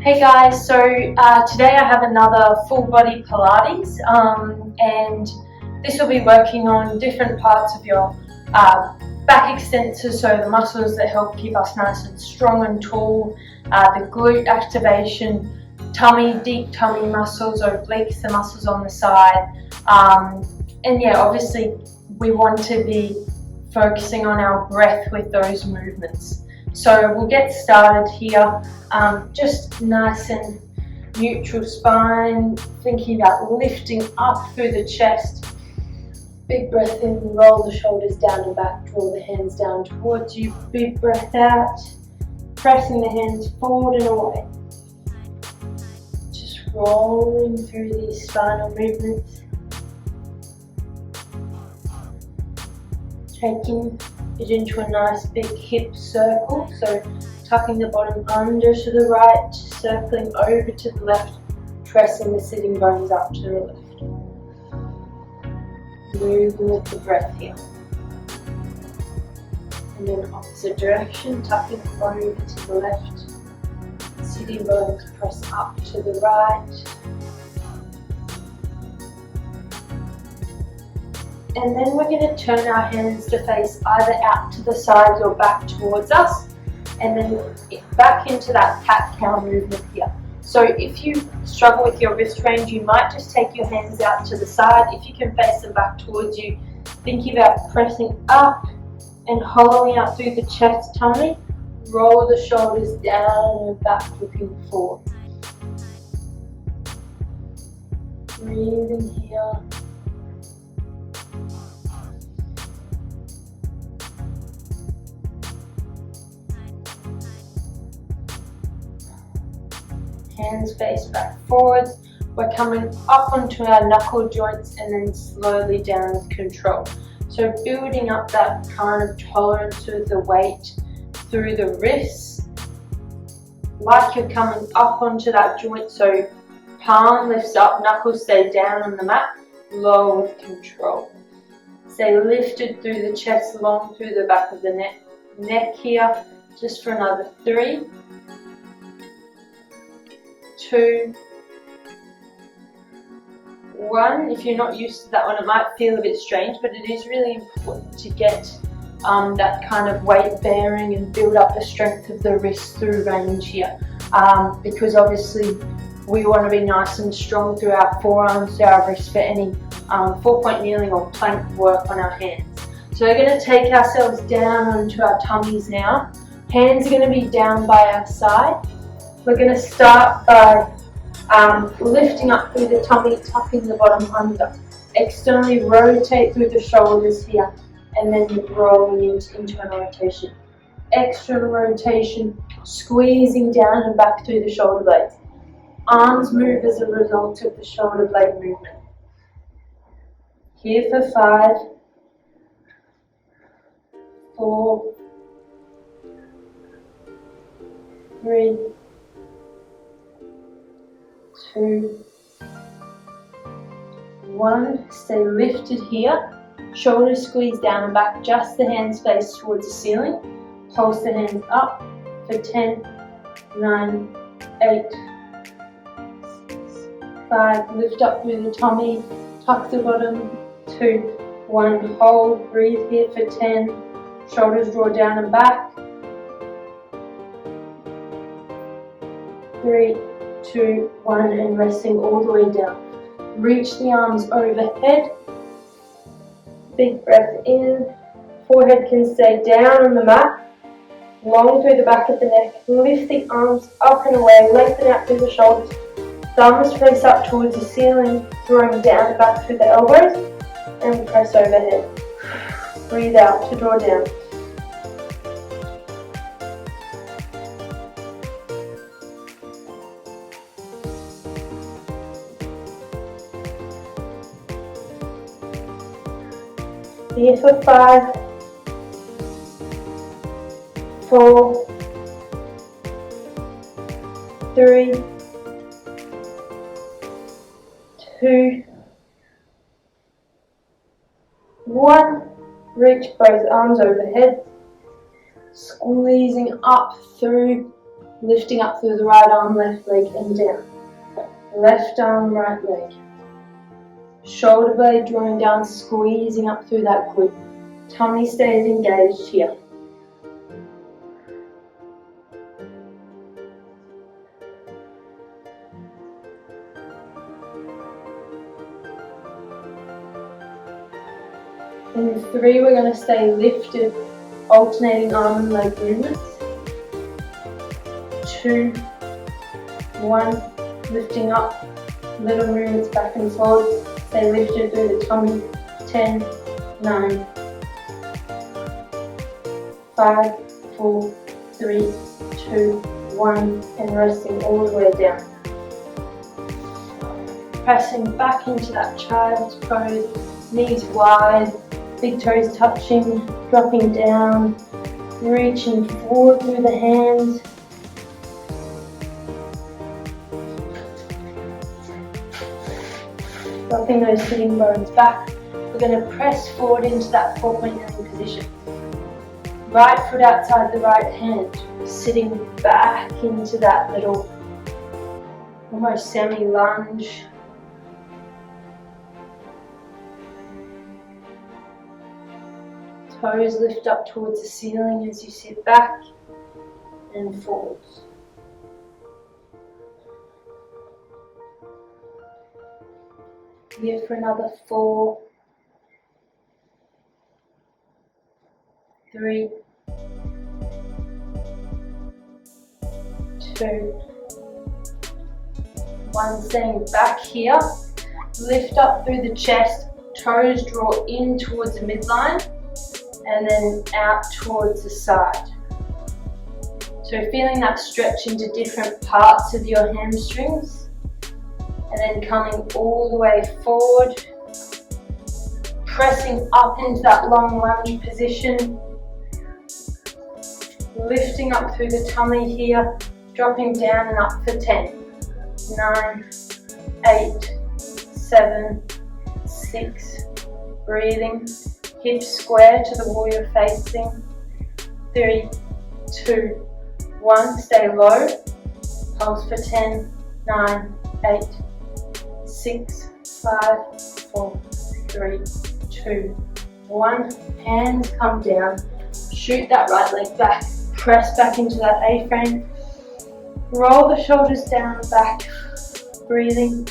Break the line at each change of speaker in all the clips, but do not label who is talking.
Hey guys, so today I have another full body Pilates and this will be working on different parts of your back extensors, so the muscles that help keep us nice and strong and tall, the glute activation, tummy, deep tummy muscles, obliques, the muscles on the side, and yeah, obviously we want to be focusing on our breath with those movements. So we'll get started here, just nice and neutral spine, thinking about lifting up through the chest. Big breath in, roll the shoulders down and back, draw the hands down towards you. Big breath out, pressing the hands forward and away. Just rolling through these spinal movements. Taking it into a nice big hip circle, so tucking the bottom under to the right, circling over to the left, pressing the sitting bones up to the left. Moving with the breath here. And then opposite direction, tucking over to the left, sitting bones press up to the right. And then we're going to turn our hands to face either out to the sides or back towards us, and then back into that cat-cow movement here. So if you struggle with your wrist range, you might just take your hands out to the side. If you can face them back towards you, thinking about pressing up and hollowing out through the chest, tummy. Roll the shoulders down and back, looking forward. Breathing here. Hands face back forwards. We're coming up onto our knuckle joints and then slowly down with control. So building up that kind of tolerance with the weight through the wrists, like you're coming up onto that joint. So palm lifts up, knuckles stay down on the mat, lower with control. Stay lifted through the chest, long through the back of the neck here, just for another 3, 2, 1. If you're not used to that one, it might feel a bit strange, but it is really important to get that kind of weight bearing and build up the strength of the wrist through range here, because obviously we want to be nice and strong through our forearms, through our wrists, for any 4-point kneeling or plank work on our hands. So we're going to take ourselves down onto our tummies now. Hands are going to be down by our side. We're going to start by lifting up through the tummy, tucking the bottom under. Externally rotate through the shoulders here, and then rolling into internal rotation. External rotation, squeezing down and back through the shoulder blades. Arms move as a result of the shoulder blade movement. Here for 5, 4, 3, 2, 1. Stay lifted here. Shoulders squeeze down and back. Just the hands face towards the ceiling. Pulse the hands up for 10, 9, 8, 6, 5. Lift up through the tummy. Tuck the bottom. 2, 1. Hold. Breathe here for 10. Shoulders draw down and back. 3, 2, 1, and resting all the way down. Reach the arms overhead. Big breath in. Forehead can stay down on the mat. Long through the back of the neck. Lift the arms up and away. Lengthen out through the shoulders. Thumbs face up towards the ceiling. Drawing down back through the elbows. And press overhead. Breathe out to draw down. Here for 5, 4, 3, 2, 1. Reach both arms overhead, squeezing up through Lifting up through the right arm, left leg and down. Left arm, right leg. Shoulder blade drawing down, squeezing up through that glute. Tummy stays engaged here. In 3, we're going to stay lifted, alternating arm and leg movements. 2, 1, lifting up, little movements back and forwards. Stay lifted through the tummy. 10, 9, 5, 4, 3, 2, 1, and resting all the way down. Pressing back into that child's pose, knees wide, big toes touching, dropping down, reaching forward through the hands. Dropping those sitting bones back. We're going to press forward into that 4-point position. Right foot outside the right hand, sitting back into that little almost semi-lunge. Toes lift up towards the ceiling as you sit back and forwards. Here for another 4, 3, 2, 1. Staying back here. Lift up through the chest. Toes draw in towards the midline and then out towards the side. So feeling that stretch into different parts of your hamstrings. And then coming all the way forward, pressing up into that long lunge position, lifting up through the tummy here, dropping down and up for 10, 9, 8, 7, 6, breathing, hips square to the wall you're facing, 3, 2, 1, stay low, pulse for 10, 9, 8, 6, 5, 4, 3, 2, 1. Hands come down. Shoot that right leg back. Press back into that A-frame. Roll the shoulders down and back. Breathing.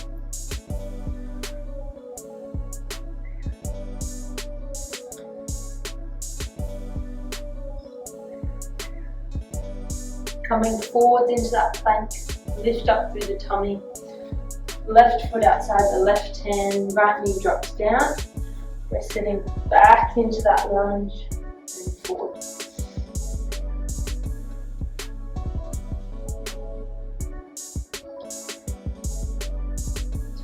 Coming forwards into that plank. Lift up through the tummy. Left foot outside the left hand, right knee drops down. We're sitting back into that lunge and forward.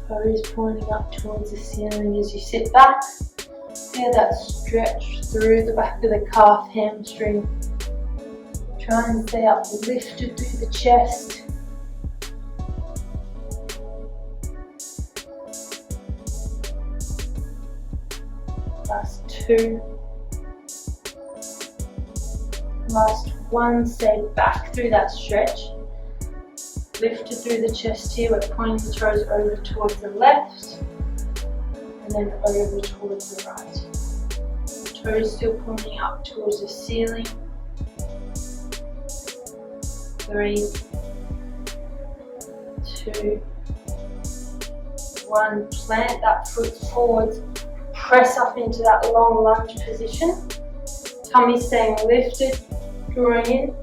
Toes pointing up towards the ceiling as you sit back. Feel that stretch through the back of the calf, hamstring. Try and stay up lifted through the chest. Last 2. Last 1. Stay back through that stretch. Lifted through the chest here. We're pointing the toes over towards the left and then over towards the right. Toes still pointing up towards the ceiling. 3, 2, 1. Plant that foot forwards. Press up into that long lunge position. Tummy staying lifted, drawing in,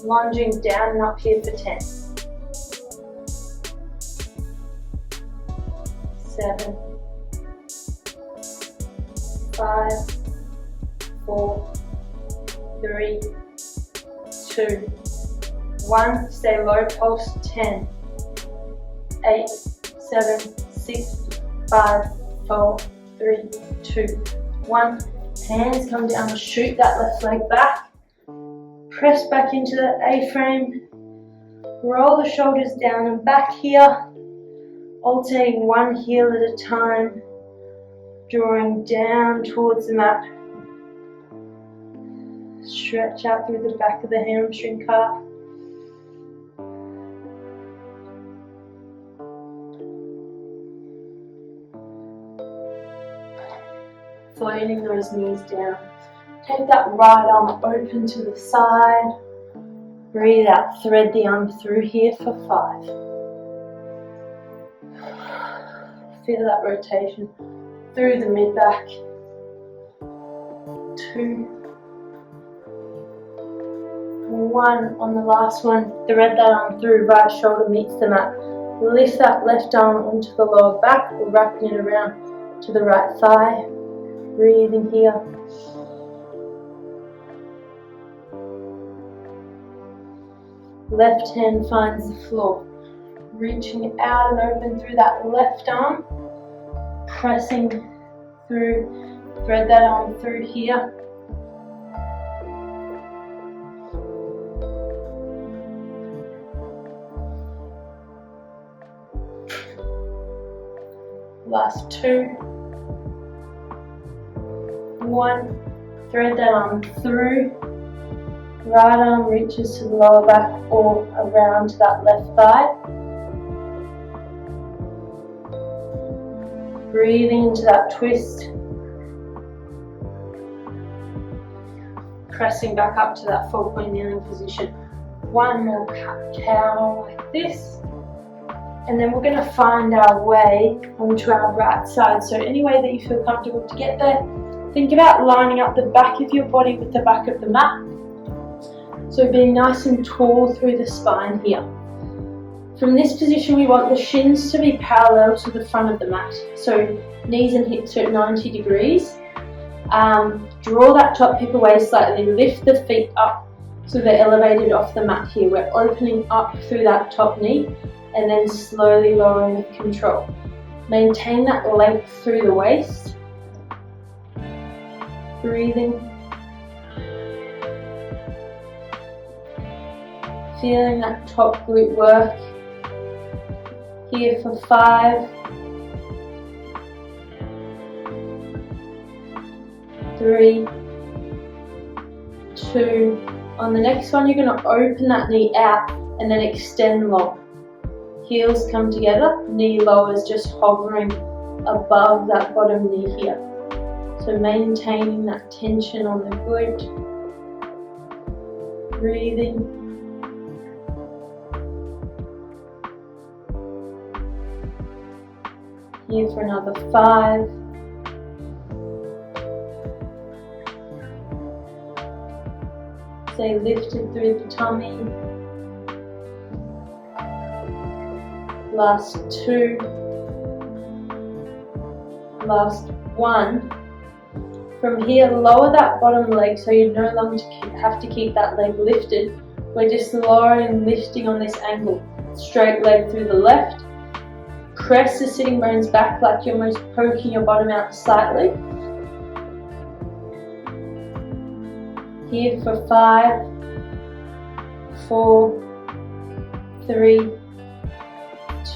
lunging down and up here for 10. 7, 5, 4, 3, 2, 1. Stay low pulse. 10, 8, 7, 6, 5, 4, 3, 2, 1. Hands come down, shoot that left leg back. Press back into that A-frame. Roll the shoulders down and back here. Alternating one heel at a time. Drawing down towards the mat. Stretch out through the back of the hamstring calf. floating those knees down. Take that right arm open to the side. Breathe out, thread the arm through here for 5. Feel that rotation through the mid-back. 2, 1. On the last one, thread that arm through, right shoulder meets the mat. Lift that left arm onto the lower back, or wrapping it around to the right thigh. Breathing here. Left hand finds the floor. Reaching out and open through that left arm. Pressing through. Thread that arm through here. Last 2. 1. Thread that arm through. Right arm reaches to the lower back or around to that left thigh. Breathing into that twist. Pressing back up to that 4-point kneeling position. One more cat-cow like this. And then we're going to find our way onto our right side. So any way that you feel comfortable to get there, think about lining up the back of your body with the back of the mat. So being nice and tall through the spine here. From this position, we want the shins to be parallel to the front of the mat. So knees and hips are at 90 degrees. Draw that top hip away slightly, lift the feet up so they're elevated off the mat here. We're opening up through that top knee and then slowly lowering with control. Maintain that length through the waist. Breathing. Feeling that top glute work. Here for 5. 3, 2. On the next one, you're going to open that knee out and then extend long. Heels come together, knee lowers, just hovering above that bottom knee here. So maintaining that tension on the glute. Breathing. Here for another 5. 6. Stay lifted through the tummy. Last 2. Last 1. From here, lower that bottom leg so you no longer have to keep that leg lifted. We're just lowering and lifting on this angle. Straight leg through the left. Press the sitting bones back like you're almost poking your bottom out slightly. Here for 5, 4, 3,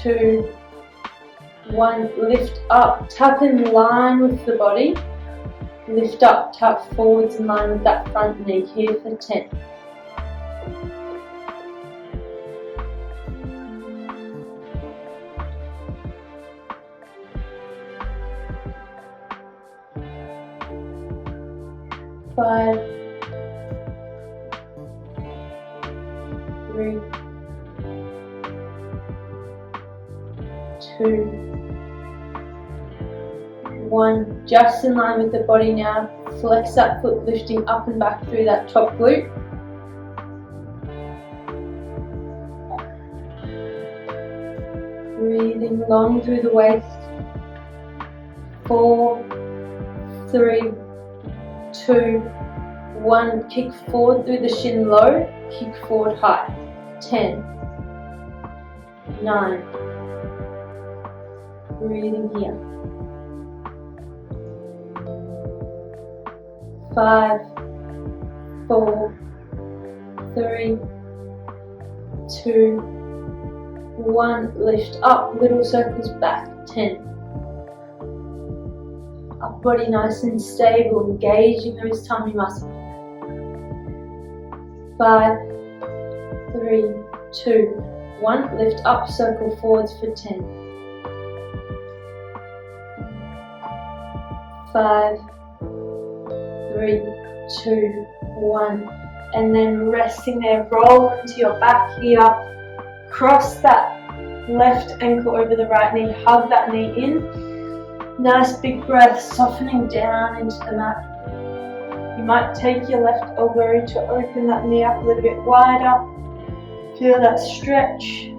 2, 1. Lift up, tuck in line with the body. Lift up, tuck forwards in line with that front knee. Here for 10. Five, 3, 2, 1. Just in line with the body now. Flex that foot, lifting up and back through that top glute. Breathing long through the waist. 4, 3, 2, 1. Kick forward through the shin low. Kick forward high. 10, 9. Breathing here. 5, 4, 3, 2, 1. Lift up, little circles back. 10. Upper body nice and stable, engaging those tummy muscles. 5, 3, 2, 1. Lift up, circle forwards for 10. 5, 3, 2, 1. And then resting there, roll into your back here. Cross that left ankle over the right knee, hug that knee in. Nice big breath, softening down into the mat. You might take your left elbow to open that knee up a little bit wider. Feel that stretch.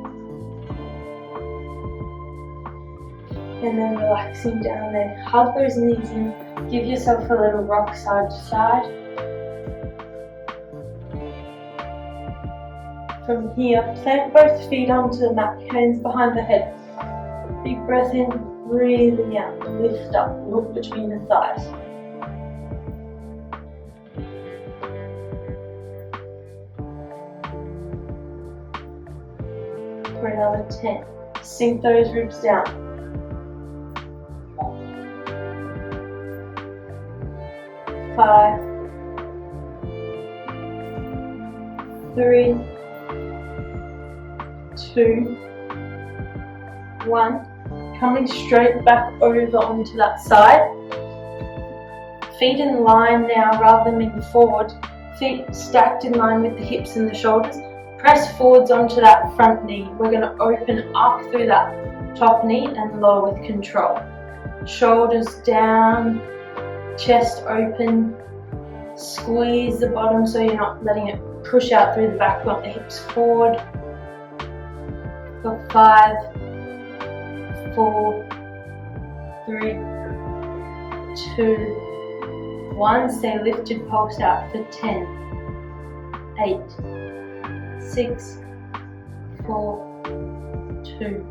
And then relaxing down there. Hug those knees in. Give yourself a little rock side to side. From here, plant both feet onto the mat, hands behind the head. Big breath in, breathing out, lift up, look between the thighs. For another 10. Sink those ribs down. 5, 3, 2, 1. Coming straight back over onto that side. Feet in line now rather than moving forward. Feet stacked in line with the hips and the shoulders. Press forwards onto that front knee. We're going to open up through that top knee and lower with control. Shoulders down, chest open. Squeeze the bottom so you're not letting it push out through the back. We want the hips forward. For 5, 4, 3, 2, 1. Stay lifted, pulse out for 10, 8, 6, 4, 2,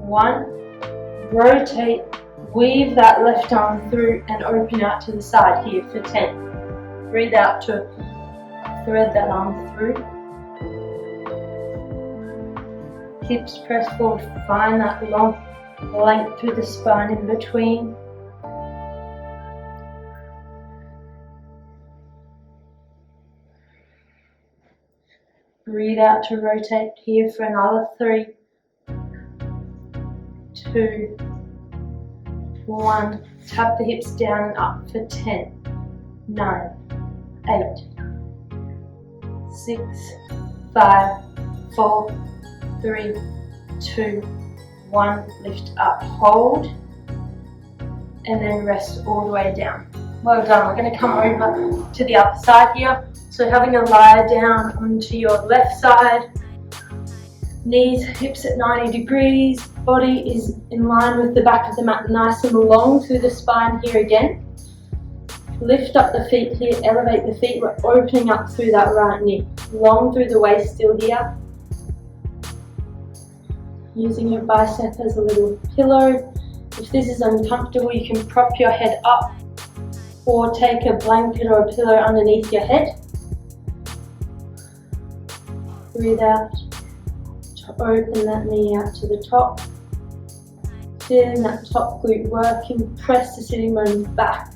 1. Rotate, weave that left arm through and open out to the side here for 10. Breathe out to thread that arm through. Hips press forward, find that long length through the spine in between. Breathe out to rotate here for another 3, 2, 1. Tap the hips down and up for 10, 9, 8, 6, 5, 4, 3, 2, 1. Lift up, hold, and then rest all the way down. Well done. We're going to come over to the other side here. So having a lie down onto your left side, knees, hips at 90 degrees, body is in line with the back of the mat, nice and long through the spine here again. Lift up the feet here, elevate the feet, we're opening up through that right knee. Long through the waist still here. Using your bicep as a little pillow. If this is uncomfortable, you can prop your head up or take a blanket or a pillow underneath your head. Breathe out to open that knee out to the top. Feeling that top glute working, press the sitting bones back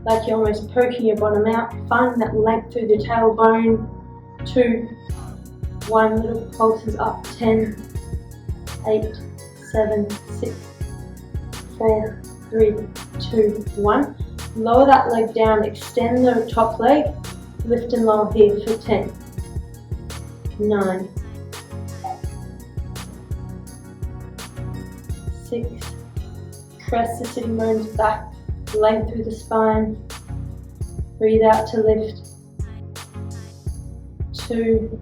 like you're almost poking your bottom out. Finding that length through the tailbone. 2, 1, little pulses up. 10, 8, 7, 6, 4, 3, 2, 1. Lower that leg down, extend the top leg, lift and lower here for 10, 9, 6, press the sitting bones back, length through the spine, breathe out to lift, 2,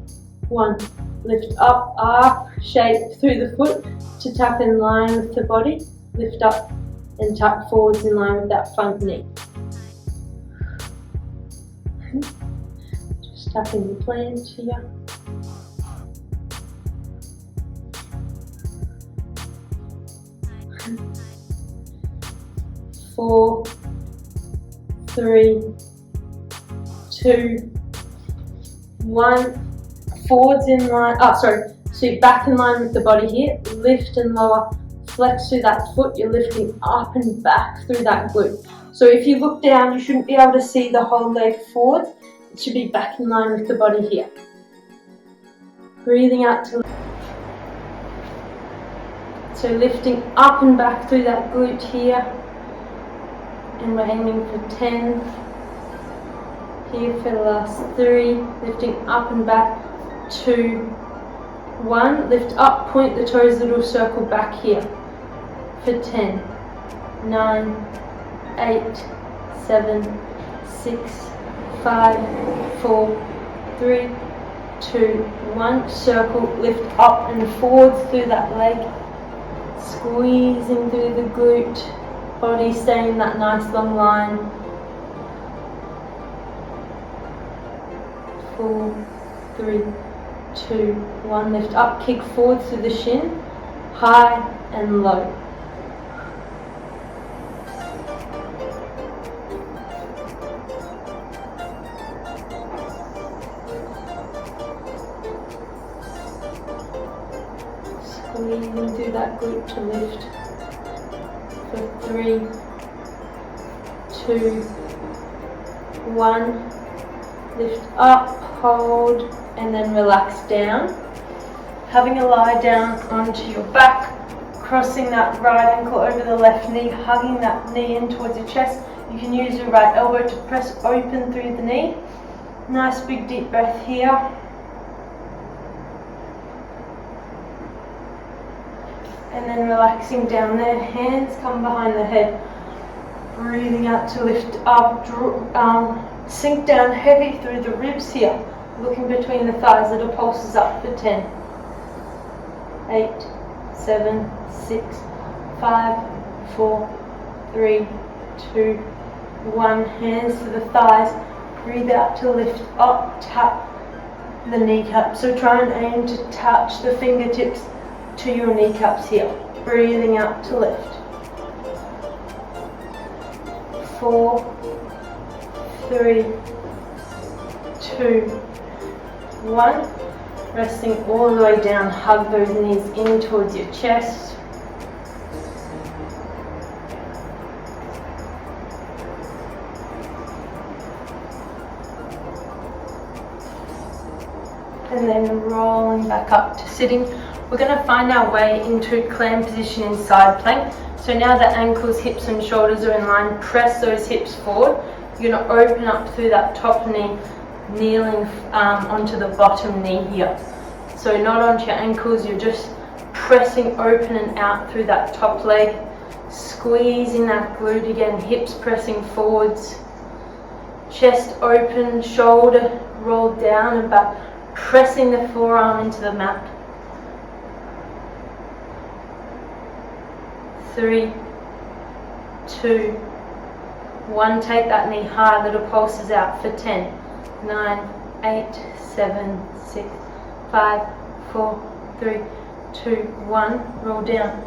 1, lift up, arc, shape through the foot to tap in line with the body, lift up and tap forwards in line with that front knee. Just tapping the plant here. Four, 3, 2, 1. Forwards in line, so you're back in line with the body here. Lift and lower, flex through that foot. You're lifting up and back through that glute. So if you look down, you shouldn't be able to see the whole leg forward. It should be back in line with the body here. Breathing out to so lifting up and back through that glute here. And we're aiming for 10, Here for the last 3, lifting up and back, 2, 1, lift up, point the toes, little circle back here for 10, 9, 8, 7, 6, 5, 4, 3, 2, 1, circle, lift up and forwards through that leg, squeezing through the glute, body staying in that nice long line. 4, 3, 2, 1, lift up, kick forwards through the shin, high and low. Squeezing through that glute to lift for 3, 2, 1. Lift up, hold, and then relax down. Having a lie down onto your back, crossing that right ankle over the left knee, hugging that knee in towards your chest. You can use your right elbow to press open through the knee. Nice big deep breath here. And then relaxing down there, hands come behind the head. Breathing out to lift up, sink down heavy through the ribs here. Looking between the thighs, little pulses up for 10, 8, 7, 6, 5, 4, 3, 2, 1. Hands to the thighs. Breathe out to lift up, tap the kneecap. So try and aim to touch the fingertips to your kneecaps here. Breathing out to lift. 4, 3, 2, 1. Resting all the way down, hug those knees in towards your chest. And then rolling back up to sitting. We're going to find our way into clam position in side plank. So now that ankles, hips and shoulders are in line, press those hips forward. You're going to open up through that top knee, kneeling onto the bottom knee here. So not onto your ankles, you're just pressing open and out through that top leg, squeezing that glute again, hips pressing forwards, chest open, shoulder rolled down and back, pressing the forearm into the mat. 3, 2, 1. Take that knee high, little pulses out for 10, 9, 8, 7, 6, 5, 4, 3, 2, 1. Roll down.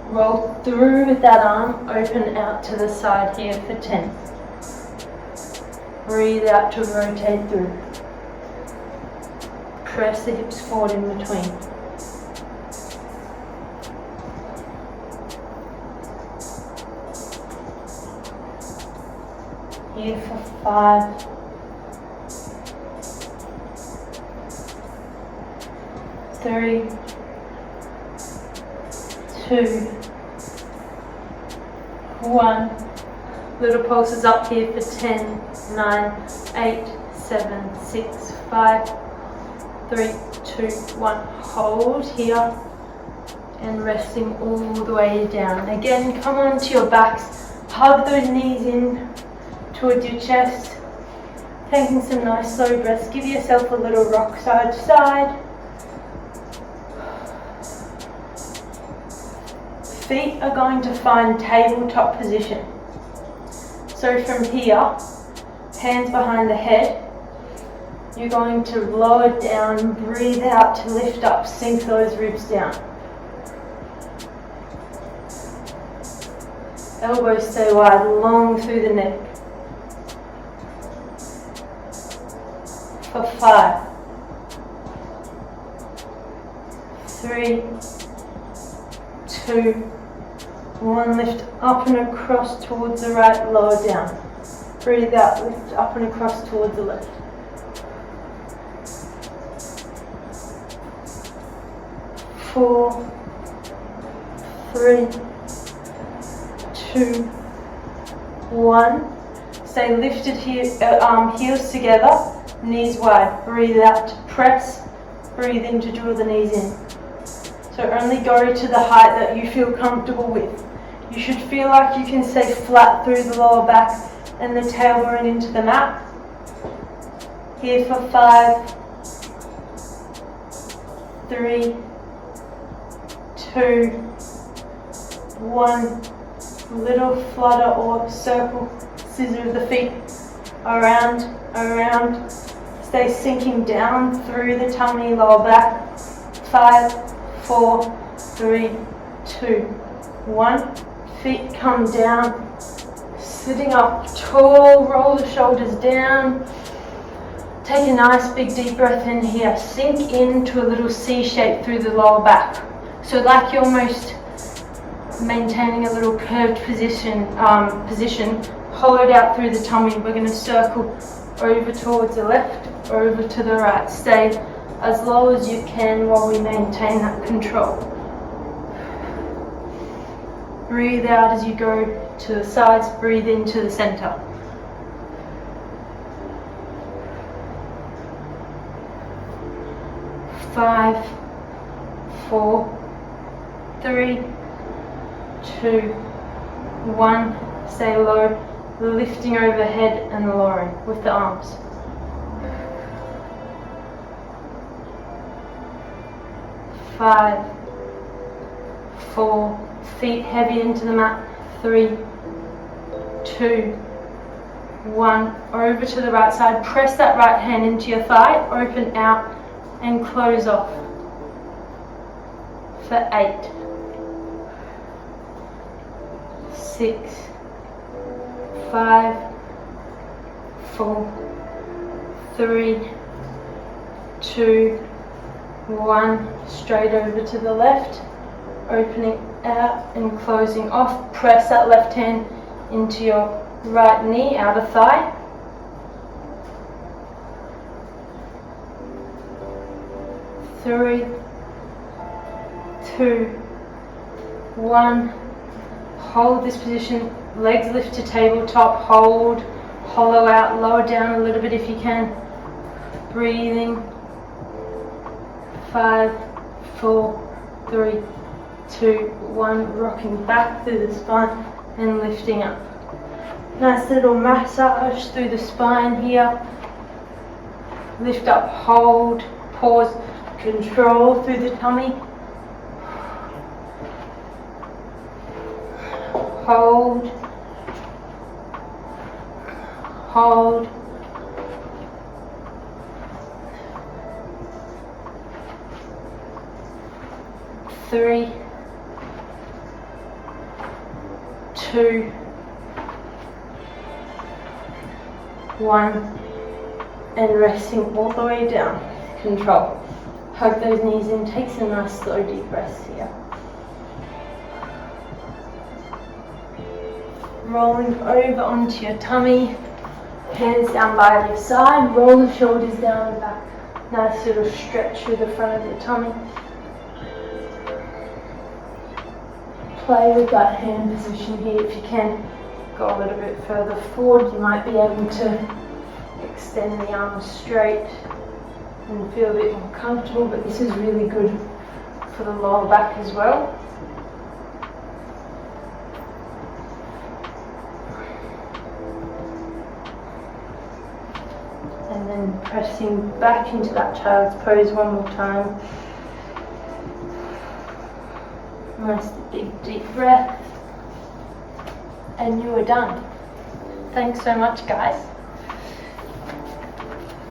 Roll through with that arm, open out to the side here for 10. Breathe out to rotate through. Press the hips forward in between. Here for 5, 3, 2, 1. Little pulses up here for 10, 9, 8, 7, 6, 5, 3, 2, 1. Hold here and resting all the way down. Again, come onto your backs, hug those knees in towards your chest, taking some nice slow breaths. Give yourself a little rock side to side. Feet are going to find tabletop position. So from here, hands behind the head, you're going to lower down, breathe out to lift up, sink those ribs down. Elbows stay wide, long through the neck. For 5, 3, 2, 1. Lift up and across towards the right, lower down. Breathe out, lift up and across towards the left. 4, 3, 2, 1. Stay lifted here, heels together, knees wide. Breathe out to press, breathe in to draw the knees in. So only go to the height that you feel comfortable with. You should feel like you can stay flat through the lower back and the tailbone into the mat. Here for 5, 3, 2, 1. Little flutter or circle, scissor of the feet, around, around. Stay sinking down through the tummy, lower back. 5, 4, 3, 2, 1. Feet come down. Sitting up tall, roll the shoulders down. Take a nice big deep breath in here. Sink into a little C shape through the lower back. So like you're almost maintaining a little curved position, hollowed out through the tummy. We're going to circle over towards the left, over to the right. Stay as low as you can while we maintain that control. Breathe out as you go to the sides, breathe into the center. Five, 4, 3, 2, 1. Stay low, lifting overhead and lowering with the arms. 5, 4, feet heavy into the mat. 3, 2, 1. Over to the right side. Press that right hand into your thigh. Open out and close off. For 8, 6, 5, 4, 3, 2, 1. Straight over to the left, opening out and closing off. Press that left hand into your right knee, outer thigh. 3, 2, 1. Hold this position, legs lift to tabletop, hold, hollow out, lower down a little bit if you can. Breathing. 5, 4, 3, 2, 1. Rocking back through the spine and lifting up. Nice little massage through the spine here. Lift up, hold, pause, control through the tummy. Hold, hold. 3, 2, 1, and resting all the way down. Control. Hug those knees in. Take some nice slow deep breaths here. Rolling over onto your tummy, hands down by your side, roll the shoulders down and back. Nice little stretch through the front of your tummy. Play with that hand position here. If you can go a little bit further forward, you might be able to extend the arms straight and feel a bit more comfortable, but this is really good for the lower back as well. And then pressing back into that child's pose one more time. Nice big deep breath. And you are done. Thanks so much, guys.